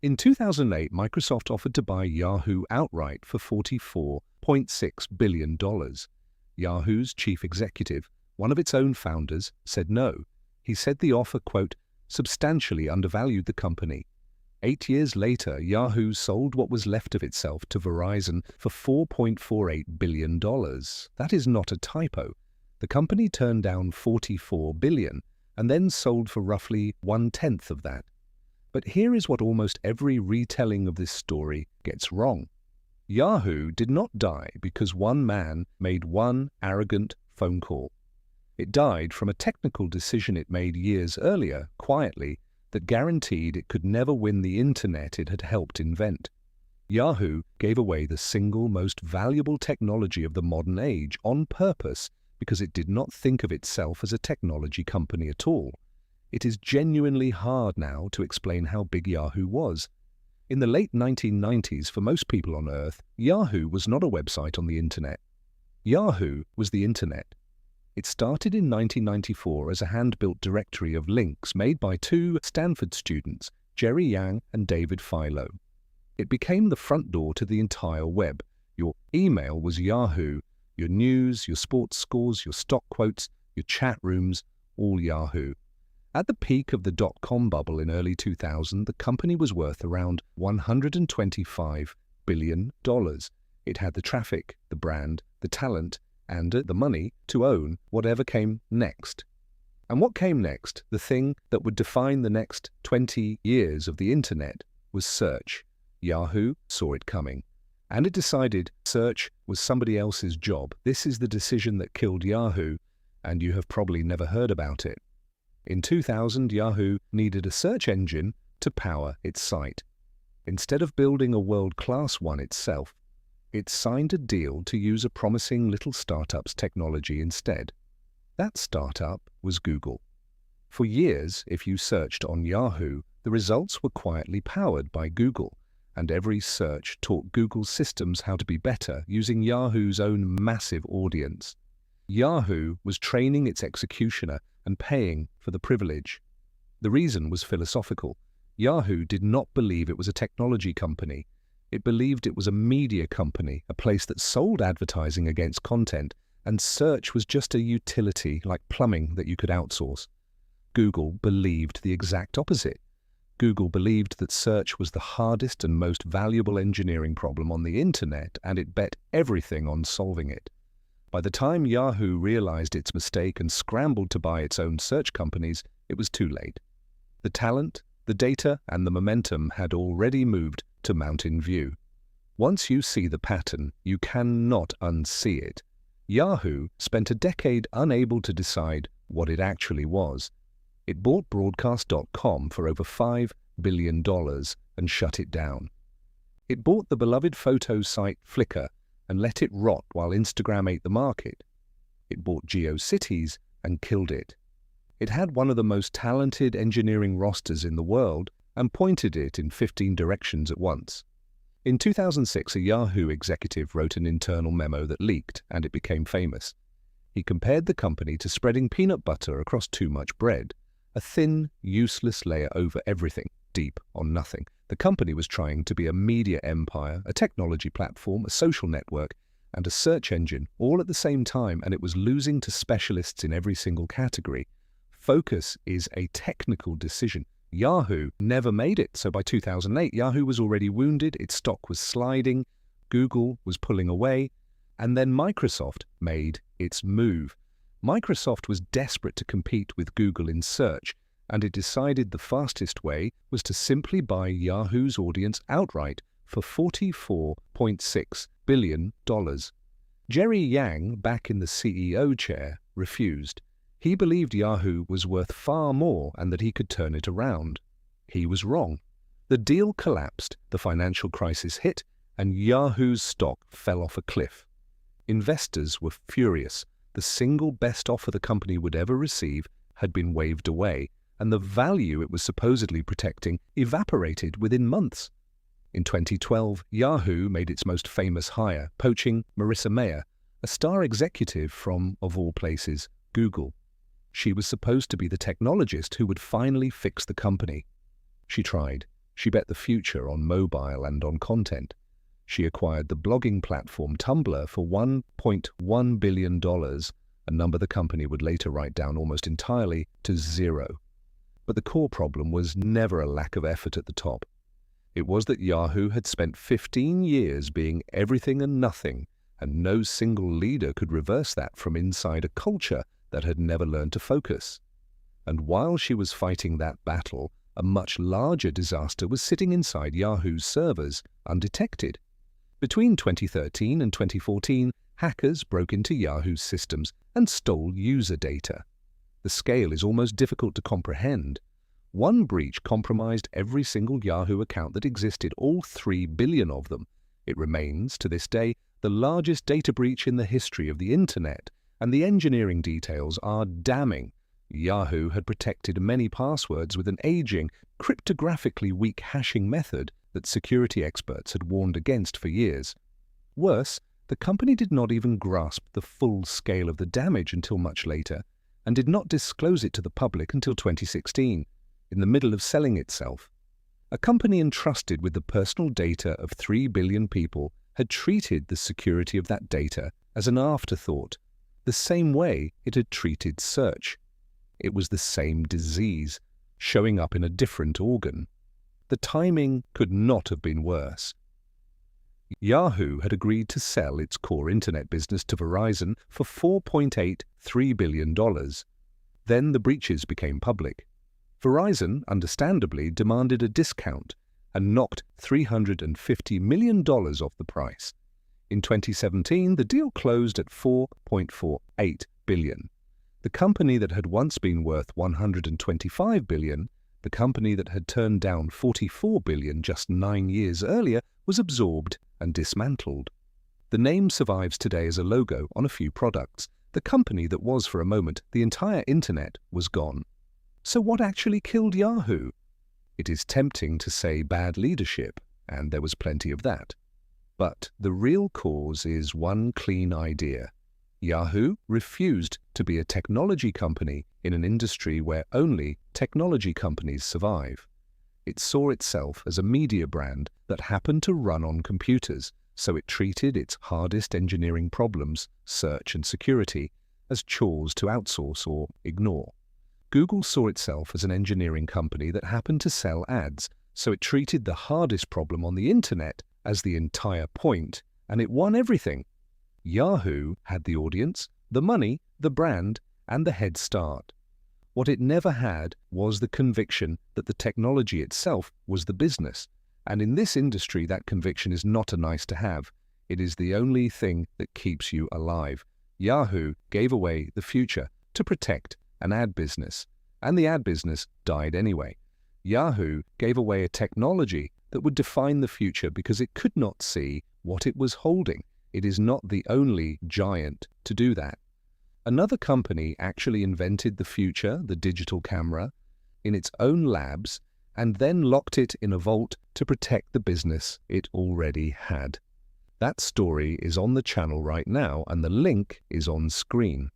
In 2008, Microsoft offered to buy Yahoo outright for $44.6 billion. Yahoo's chief executive, one of its own founders, said no. He said the offer, quote, substantially undervalued the company. 8 years later, Yahoo sold what was left of itself to Verizon for $4.48 billion. That is not a typo. The company turned down $44 billion and then sold for roughly 1/10 of that. But here is what almost every retelling of this story gets wrong. Yahoo did not die because one man made one arrogant phone call. It died from a technical decision it made years earlier, quietly, that guaranteed it could never win the internet it had helped invent. Yahoo gave away the single most valuable technology of the modern age on purpose because it did not think of itself as a technology company at all. It is genuinely hard now to explain how big Yahoo was. In the late 1990s, for most people on Earth, Yahoo was not a website on the internet. Yahoo was the internet. It started in 1994 as a hand-built directory of links made by two Stanford students, Jerry Yang and David Filo. It became the front door to the entire web. Your email was Yahoo, your news, your sports scores, your stock quotes, your chat rooms, all Yahoo. At the peak of the dot-com bubble in early 2000, the company was worth around $125 billion. It had the traffic, the brand, the talent, and the money to own whatever came next. And what came next, the thing that would define the next 20 years of the internet, was search. Yahoo saw it coming, and it decided search was somebody else's job. This is the decision that killed Yahoo, and you have probably never heard about it. In 2000, Yahoo needed a search engine to power its site. Instead of building a world-class one itself, it signed a deal to use a promising little startup's technology instead. That startup was Google. For years, if you searched on Yahoo, the results were quietly powered by Google, and every search taught Google's systems how to be better using Yahoo's own massive audience. Yahoo was training its executioner and paying for the privilege. The reason was philosophical. Yahoo did not believe it was a technology company. It believed it was a media company, a place that sold advertising against content, and search was just a utility like plumbing that you could outsource. Google believed the exact opposite. Google believed that search was the hardest and most valuable engineering problem on the internet, and it bet everything on solving it. By the time Yahoo realized its mistake and scrambled to buy its own search companies, it was too late. The talent, the data, and the momentum had already moved to Mountain View. Once you see the pattern, you cannot unsee it. Yahoo spent a decade unable to decide what it actually was. It bought Broadcast.com for over $5 billion and shut it down. It bought the beloved photo site Flickr and let it rot while Instagram ate the market. It bought GeoCities and killed it. It had one of the most talented engineering rosters in the world and pointed it in 15 directions at once. In 2006, a Yahoo executive wrote an internal memo that leaked, and it became famous. He compared the company to spreading peanut butter across too much bread, a thin, useless layer over everything, deep on nothing. The company was trying to be a media empire, a technology platform, a social network, and a search engine, all at the same time, and it was losing to specialists in every single category. Focus is a technical decision. Yahoo never made it, so by 2008, Yahoo was already wounded, its stock was sliding, Google was pulling away, and then Microsoft made its move. Microsoft was desperate to compete with Google in search, and it decided the fastest way was to simply buy Yahoo's audience outright for $44.6 billion. Jerry Yang, back in the CEO chair, refused. He believed Yahoo was worth far more and that he could turn it around. He was wrong. The deal collapsed, the financial crisis hit, and Yahoo's stock fell off a cliff. Investors were furious. The single best offer the company would ever receive had been waved away, and the value it was supposedly protecting evaporated within months. In 2012, Yahoo made its most famous hire, poaching Marissa Mayer, a star executive from, of all places, Google. She was supposed to be the technologist who would finally fix the company. She tried. She bet the future on mobile and on content. She acquired the blogging platform Tumblr for $1.1 billion, a number the company would later write down almost entirely to zero. But the core problem was never a lack of effort at the top. It was that Yahoo had spent 15 years being everything and nothing, and no single leader could reverse that from inside a culture that had never learned to focus. And while she was fighting that battle, a much larger disaster was sitting inside Yahoo's servers, undetected. Between 2013 and 2014, hackers broke into Yahoo's systems and stole user data. The scale is almost difficult to comprehend. One breach compromised every single Yahoo account that existed, all 3 billion of them. It remains, to this day, the largest data breach in the history of the Internet, and the engineering details are damning. Yahoo had protected many passwords with an aging, cryptographically weak hashing method that security experts had warned against for years. Worse, the company did not even grasp the full scale of the damage until much later, and did not disclose it to the public until 2016, in the middle of selling itself. A company entrusted with the personal data of 3 billion people had treated the security of that data as an afterthought, the same way it had treated search. It was the same disease, showing up in a different organ. The timing could not have been worse. Yahoo had agreed to sell its core internet business to Verizon for $4.83 billion. Then the breaches became public. Verizon, understandably, demanded a discount and knocked $350 million off the price. In 2017, the deal closed at $4.48 billion. The company that had once been worth $125 billion, the company that had turned down $44 billion just 9 years earlier, was absorbed and dismantled. The name survives today as a logo on a few products. The company that was for a moment the entire Internet was gone. So what actually killed Yahoo? It is tempting to say bad leadership, and there was plenty of that. But the real cause is one clean idea. Yahoo refused to be a technology company in an industry where only technology companies survive. It saw itself as a media brand that happened to run on computers, so it treated its hardest engineering problems, search and security, as chores to outsource or ignore. Google saw itself as an engineering company that happened to sell ads, so it treated the hardest problem on the Internet as the entire point, and it won everything. Yahoo had the audience, the money, the brand, and the head start. What it never had was the conviction that the technology itself was the business, and in this industry that conviction is not a nice to have. It is the only thing that keeps you alive. Yahoo gave away the future to protect an ad business, and the ad business died anyway. Yahoo gave away a technology that would define the future because it could not see what it was holding. It is not the only giant to do that. Another company actually invented the future, the digital camera, in its own labs, and then locked it in a vault to protect the business it already had. That story is on the channel right now, and the link is on screen.